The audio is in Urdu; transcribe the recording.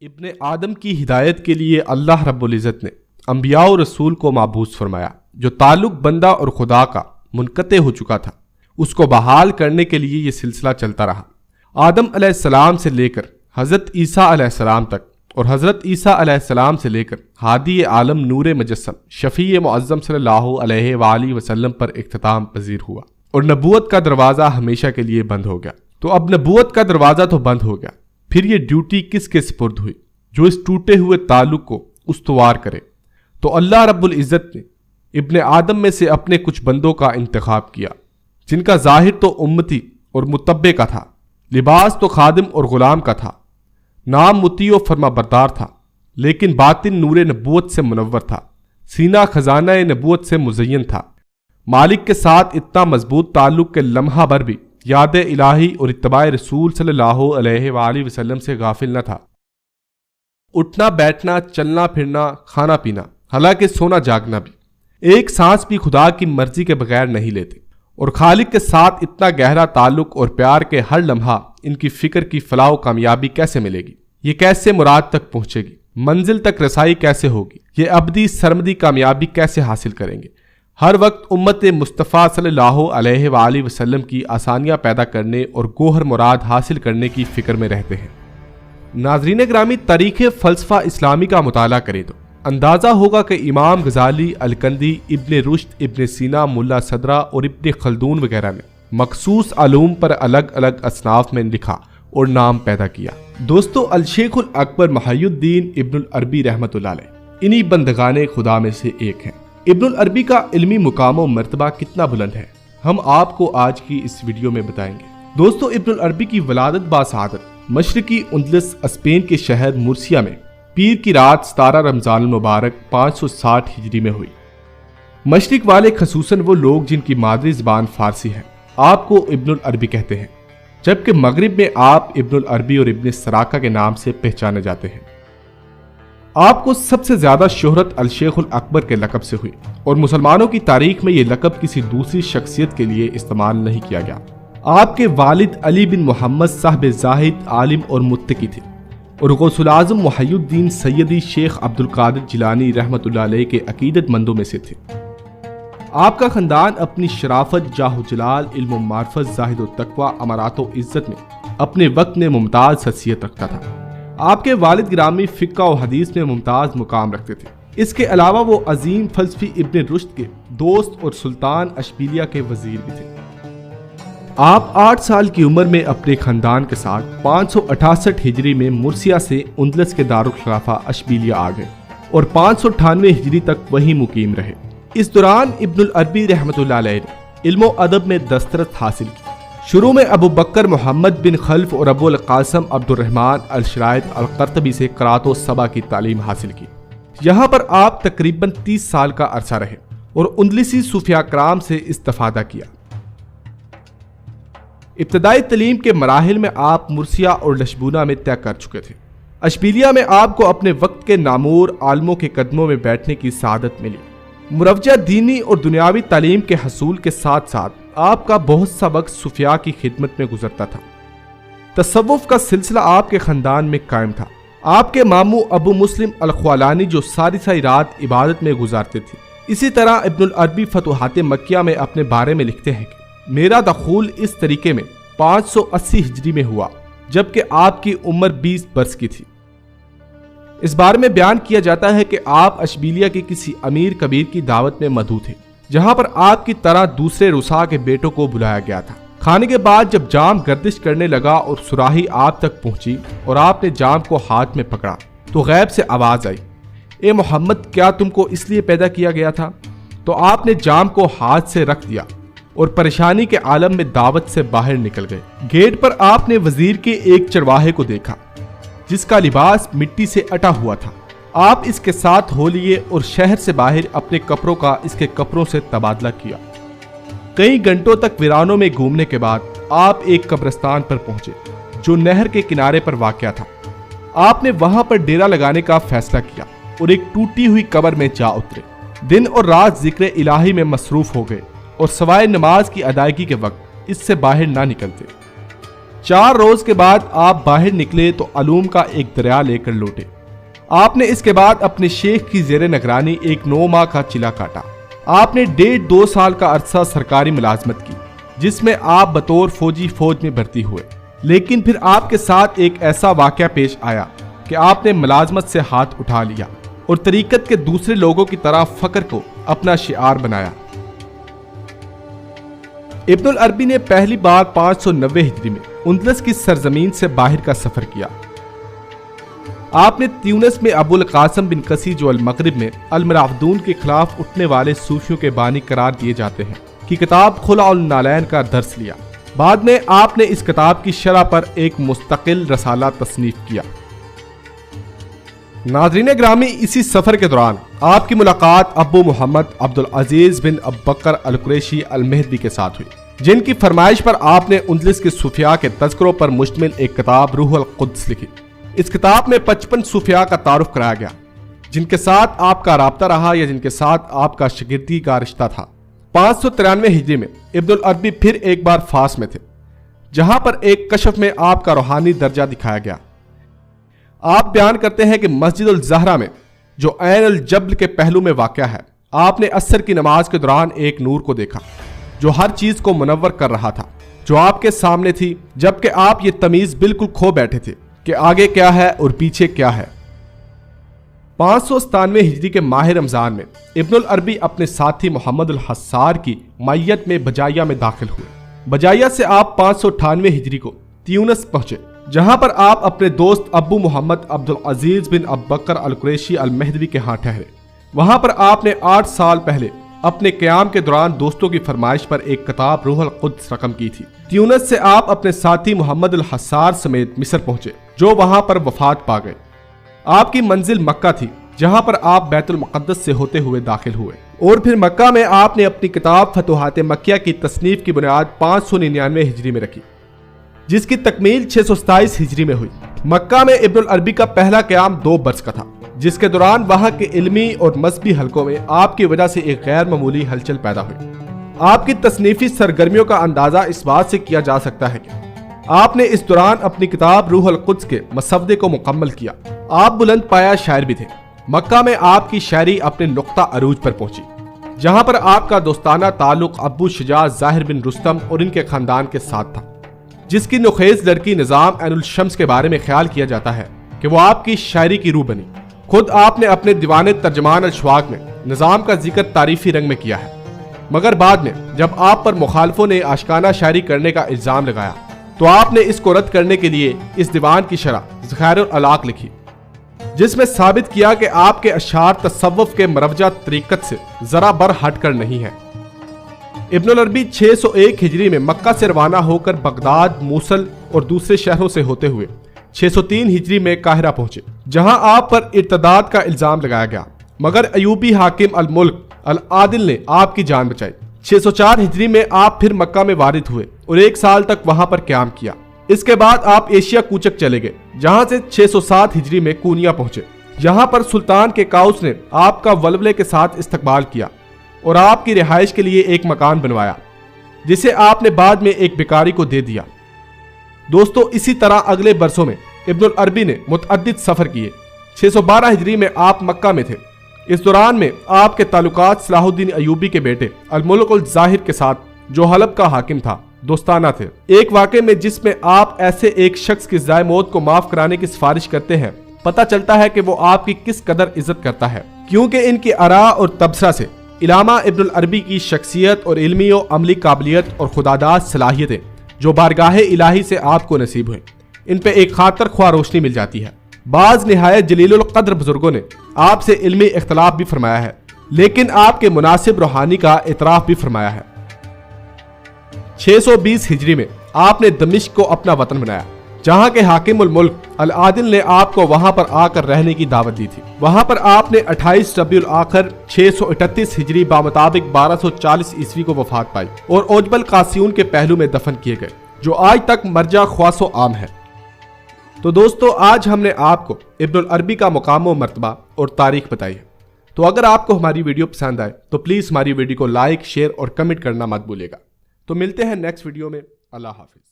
ابن آدم کی ہدایت کے لیے اللہ رب العزت نے انبیاء و رسول کو مبعوث فرمایا۔ جو تعلق بندہ اور خدا کا منقطع ہو چکا تھا اس کو بحال کرنے کے لیے یہ سلسلہ چلتا رہا۔ آدم علیہ السلام سے لے کر حضرت عیسیٰ علیہ السلام تک، اور حضرت عیسیٰ علیہ السلام سے لے کر ہادی عالم نور مجسم شفیع معظم صلی اللہ علیہ وآلہ وسلم پر اختتام پذیر ہوا، اور نبوت کا دروازہ ہمیشہ کے لیے بند ہو گیا۔ تو اب نبوت کا دروازہ تو بند ہو گیا، پھر یہ ڈیوٹی کس کے سپرد ہوئی جو اس ٹوٹے ہوئے تعلق کو استوار کرے؟ تو اللہ رب العزت نے ابن آدم میں سے اپنے کچھ بندوں کا انتخاب کیا، جن کا ظاہر تو امتی اور متبع کا تھا، لباس تو خادم اور غلام کا تھا، نام مطیع و فرما بردار تھا، لیکن باطن نور نبوت سے منور تھا، سینہ خزانہ نبوت سے مزین تھا، مالک کے ساتھ اتنا مضبوط تعلق کہ لمحہ بھر بھی یاد الہی اور اتباع رسول صلی اللہ علیہ وآلہ وسلم سے غافل نہ تھا۔ اٹھنا بیٹھنا، چلنا پھرنا، کھانا پینا، حالانکہ سونا جاگنا بھی، ایک سانس بھی خدا کی مرضی کے بغیر نہیں لیتے، اور خالق کے ساتھ اتنا گہرا تعلق اور پیار کے ہر لمحہ ان کی فکر کی فلاح و کامیابی کیسے ملے گی، یہ کیسے مراد تک پہنچے گی، منزل تک رسائی کیسے ہوگی، یہ ابدی سرمدی کامیابی کیسے حاصل کریں گے، ہر وقت امت مصطفیٰ صلی اللہ علیہ وآلہ وسلم کی آسانیاں پیدا کرنے اور گوہر مراد حاصل کرنے کی فکر میں رہتے ہیں۔ ناظرین گرامی، تاریخ فلسفہ اسلامی کا مطالعہ کریں تو اندازہ ہوگا کہ امام غزالی، الکندی، ابن رشد، ابن سینا، ملا صدرہ اور ابن خلدون وغیرہ نے مخصوص علوم پر الگ الگ اصناف میں لکھا اور نام پیدا کیا۔ دوستو، الشیخ الاکبر محی الدین ابن العربی رحمۃ اللہ علیہ انہی بندگان خدا میں سے ایک ہیں۔ ابن العربی کا علمی مقام و مرتبہ کتنا بلند ہے، ہم آپ کو آج کی اس ویڈیو میں بتائیں گے۔ دوستو، ابن العربی کی ولادت باسعادت مشرقی اندلس اسپین کے شہر مرسیا میں پیر کی رات 17 رمضان المبارک 560 ہجری میں ہوئی۔ مشرق والے خصوصاً وہ لوگ جن کی مادری زبان فارسی ہے آپ کو ابن العربی کہتے ہیں، جبکہ مغرب میں آپ ابن العربی اور ابن سراقہ کے نام سے پہچانے جاتے ہیں۔ آپ کو سب سے زیادہ شہرت الشیخ الاکبر کے لقب سے ہوئی، اور مسلمانوں کی تاریخ میں یہ لقب کسی دوسری شخصیت کے لیے استعمال نہیں کیا گیا۔ آپ کے والد علی بن محمد صاحب زاہد عالم اور متقی تھے، اور غوث الاعظم محی الدین سیدی شیخ عبد القادر جیلانی رحمۃ اللہ علیہ کے عقیدت مندوں میں سے تھے۔ آپ کا خاندان اپنی شرافت، جاہ و جلال، علم و معرفت، زاہد و تقوی، امارات و عزت میں اپنے وقت میں ممتاز حیثیت رکھتا تھا۔ آپ کے والد گرامی فقہ و حدیث میں ممتاز مقام رکھتے تھے۔ اس کے علاوہ وہ عظیم فلسفی ابن رشد کے دوست اور سلطان اشبیلیہ کے وزیر بھی تھے۔ آپ 8 سال کی عمر میں اپنے خاندان کے ساتھ 568 ہجری میں مرسیا سے اندلس کے دارالخلافہ اشبیلیہ آ گئے، اور 598 ہجری تک وہیں مقیم رہے۔ اس دوران ابن العربی رحمۃ اللہ علیہ نے علم و ادب میں دسترس حاصل کی۔ شروع میں ابو بکر محمد بن خلف اور ابو القاسم عبد الرحمن الشرائط القرطبی سے قرات و سبع کی تعلیم حاصل کی۔ یہاں پر آپ تقریباً 30 سال کا عرصہ رہے اور اندلسی صوفیاء کرام سے استفادہ کیا۔ ابتدائی تعلیم کے مراحل میں آپ مرسیا اور لشبونہ میں طے کر چکے تھے۔ اشبیلیہ میں آپ کو اپنے وقت کے نامور عالموں کے قدموں میں بیٹھنے کی سعادت ملی۔ مروجہ دینی اور دنیاوی تعلیم کے حصول کے ساتھ ساتھ آپ کا بہت سا وقت صوفیاء کی خدمت میں گزرتا تھا۔ تصوف کا سلسلہ آپ کے خاندان میں قائم تھا۔ آپ کے ماموں ابو مسلم الخولانی جو ساری رات عبادت میں گزارتے تھے۔ اسی طرح ابن العربی فتوحات مکیہ میں اپنے بارے میں لکھتے ہیں کہ میرا دخول اس طریقے میں 580 ہجری میں ہوا، جبکہ آپ کی عمر 20 برس کی تھی۔ اس بارے میں بیان کیا جاتا ہے کہ آپ اشبیلیہ کے کسی امیر کبیر کی دعوت میں مدعو تھے، جہاں پر آپ کی طرح دوسرے رسا کے بیٹوں کو بلایا گیا تھا۔ کھانے کے بعد جب جام گردش کرنے لگا اور سراہی آپ تک پہنچی اور آپ نے جام کو ہاتھ میں پکڑا تو غیب سے آواز آئی، اے محمد، کیا تم کو اس لیے پیدا کیا گیا تھا؟ تو آپ نے جام کو ہاتھ سے رکھ دیا اور پریشانی کے عالم میں دعوت سے باہر نکل گئے۔ گیٹ پر آپ نے وزیر کے ایک چرواہے کو دیکھا جس کا لباس مٹی سے اٹا ہوا تھا۔ آپ اس کے ساتھ ہو لیے اور شہر سے باہر اپنے کپڑوں کا اس کے کپڑوں سے تبادلہ کیا۔ کئی گھنٹوں تک ویرانوں میں گھومنے کے بعد آپ ایک قبرستان پر پہنچے جو نہر کے کنارے پر واقع تھا۔ آپ نے وہاں پر ڈیرا لگانے کا فیصلہ کیا اور ایک ٹوٹی ہوئی قبر میں جا اترے۔ دن اور رات ذکر الہی میں مصروف ہو گئے اور سوائے نماز کی ادائیگی کے وقت اس سے باہر نہ نکلتے۔ 4 روز کے بعد آپ باہر نکلے تو علوم کا ایک دریا لے کر لوٹے۔ آپ نے اس کے بعد اپنے شیخ کی زیر نگرانی ایک 9 ماہ کا چلا کاٹا۔ آپ نے 1.5-2 سال کا عرصہ سرکاری ملازمت کی، جس میں آپ بطور فوجی فوج میں بھرتی ہوئے، لیکن پھر آپ کے ساتھ ایک ایسا واقعہ پیش آیا کہ آپ نے ملازمت سے ہاتھ اٹھا لیا اور طریقت کے دوسرے لوگوں کی طرح فقر کو اپنا شعار بنایا۔ ابن العربی نے پہلی بار 590 ہجری میں اندلس کی سرزمین سے باہر کا سفر کیا۔ آپ نے تیونس میں ابو القاسم بن قسی جو المغرب میں المراودون کے خلاف اٹھنے والے صوفیوں کے بانی قرار دیے جاتے ہیں کی کتاب خلع النالین کا درس لیا۔ بعد میں آپ نے اس کتاب کی شرح پر ایک مستقل رسالہ تصنیف کیا۔ ناظرین گرامی، اسی سفر کے دوران آپ کی ملاقات ابو محمد عبدالعزیز بن ابوبکر القریشی المہدوی کے ساتھ ہوئی، جن کی فرمائش پر آپ نے اندلس کے صوفیاء کے تذکروں پر مشتمل ایک کتاب روح القدس لکھی۔ اس کتاب میں 55 صوفیاء کا تعارف کرایا گیا جن کے ساتھ آپ کا رابطہ رہا یا جن کے ساتھ آپ کا شاگردی کا رشتہ تھا۔ 593 ہجری میں ابن العربی پھر ایک بار فاس میں تھے، جہاں پر ایک کشف میں آپ کا روحانی درجہ دکھایا گیا۔ آپ بیان کرتے ہیں کہ مسجد الزہرا میں جو عین الجبل کے پہلو میں واقع ہے، آپ نے عصر کی نماز کے دوران ایک نور کو دیکھا جو ہر چیز کو منور کر رہا تھا جو آپ کے سامنے تھی، جبکہ آپ یہ تمیز بالکل کھو بیٹھے تھے کہ آگے کیا ہے اور پیچھے کیا ہے۔ 597 ہجری کے ماہ رمضان میں ابن العربی اپنے ساتھی محمد الحصار کی معیت میں بجائیہ میں داخل ہوئے۔ بجائیہ سے آپ 598 ہجری کو تیونس پہنچے، جہاں پر آپ اپنے دوست ابو محمد عبدالعزیز بن ابوبکر القریشی المہدوی کے ہاں ٹھہرے۔ وہاں پر آپ نے 8 سال پہلے اپنے قیام کے دوران دوستوں کی فرمائش پر ایک کتاب روح القدس رقم کی تھی۔ تیونس سے آپ اپنے ساتھی محمد الحصار سمیت مصر پہنچے، جو وہاں پر وفات پا گئے۔ آپ کی منزل مکہ تھی، جہاں پر آپ بیت المقدس سے ہوتے ہوئے داخل ہوئے، اور پھر مکہ میں آپ نے اپنی کتاب فتوحات مکیہ کی تصنیف کی بنیاد 599 ہجری میں رکھی، جس کی تکمیل 627 ہجری میں ہوئی۔ مکہ میں ابن العربی کا پہلا قیام 2 برس کا تھا، جس کے دوران وہاں کے علمی اور مذہبی حلقوں میں آپ کی وجہ سے ایک غیر معمولی ہلچل پیدا ہوئی۔ آپ کی تصنیفی سرگرمیوں کا اندازہ اس بات سے کیا جا سکتا ہے کہ آپ نے اس دوران اپنی کتاب روح القدس کے مسودے کو مکمل کیا۔ آپ بلند پایا شاعر بھی تھے۔ مکہ میں آپ کی شاعری اپنے نقطہ عروج پر پہنچی، جہاں پر آپ کا دوستانہ تعلق ابو شجاع ظاہر بن رستم اور ان کے خاندان کے ساتھ تھا، جس کی نخیز لڑکی نظام عین الشمس کے بارے میں خیال کیا جاتا ہے کہ وہ آپ کی شاعری کی روح بنی۔ خود آپ نے اپنے دیوان ترجمان الشواق میں نظام کا ذکر تعریفی رنگ میں کیا ہے، مگر بعد میں جب آپ پر مخالفوں نے آشکانہ شاعری کرنے کا الزام لگایا تو آپ نے اس کو رد کرنے کے لیے اس دیوان کی شرح ذخائر الالاق لکھی، جس میں ثابت کیا کہ آپ کے اشعار تصوف کے مروجہ طریقت سے ذرا بر ہٹ کر نہیں ہیں۔ ابن العربی 601 ہجری میں مکہ سے روانہ ہو کر بغداد، موصل اور دوسرے شہروں سے ہوتے ہوئے 603 ہجری میں قاہرہ پہنچے، جہاں آپ پر ارتداد کا الزام لگایا گیا، مگر ایوبی حاکم الملک العادل نے آپ کی جان بچائی۔ 604 ہجری میں آپ پھر مکہ میں وارد ہوئے اور 1 سال تک وہاں پر قیام کیا۔ اس کے بعد آپ ایشیا کوچک چلے گئے، جہاں سے 607 ہجری میں کونیا پہنچے۔ یہاں پر سلطان کے کاؤس نے آپ کا ولولے کے ساتھ استقبال کیا اور آپ کی رہائش کے لیے ایک مکان بنوایا، جسے آپ نے بعد میں ایک بیکاری کو دے دیا۔ دوستو، اسی طرح اگلے برسوں میں ابن العربی نے متعدد سفر کیے۔ 612 ہجری میں آپ مکہ میں تھے۔ اس دوران میں آپ کے تعلقات صلاح الدین ایوبی کے بیٹے الملک الظاہر کے ساتھ، جو حلب کا حاکم تھا، دوستانہ تھے۔ ایک واقعے میں جس میں آپ ایسے ایک شخص کی ضائع موت کو معاف کرانے کی سفارش کرتے ہیں، پتہ چلتا ہے کہ وہ آپ کی کس قدر عزت کرتا ہے، کیونکہ ان کی آراء اور تبصرہ سے علامہ ابن العربی کی شخصیت اور علمی و عملی قابلیت اور خداداد صلاحیتیں جو بارگاہ الہی سے آپ کو نصیب ہوئیں، ان پہ ایک خاطر خواہ روشنی مل جاتی ہے۔ بعض نہایت جلیل القدر بزرگوں نے آپ سے علمی اختلاف بھی فرمایا ہے، لیکن آپ کے مناسب روحانی کا اعتراف بھی فرمایا ہے۔ 620 ہجری میں آپ نے دمشق کو اپنا وطن بنایا، جہاں کے حاکم الملک العادل نے آپ کو وہاں پر آ کر رہنے کی دعوت دی تھی۔ وہاں پر آپ نے 28 ربیع الاخر 638 ہجری بامطابق 1240 عیسوی کو وفات پائی اور اوجبل قاسیون کے پہلو میں دفن کیے گئے، جو آج تک مرجع خواص و عام ہے۔ تو دوستو، آج ہم نے آپ کو ابن العربی کا مقام و مرتبہ اور تاریخ بتائی ہے۔ تو اگر آپ کو ہماری ویڈیو پسند آئے تو پلیز ہماری ویڈیو کو لائک، شیئر اور کمنٹ کرنا مت بھولیے گا۔ تو ملتے ہیں نیکسٹ ویڈیو میں۔ اللہ حافظ۔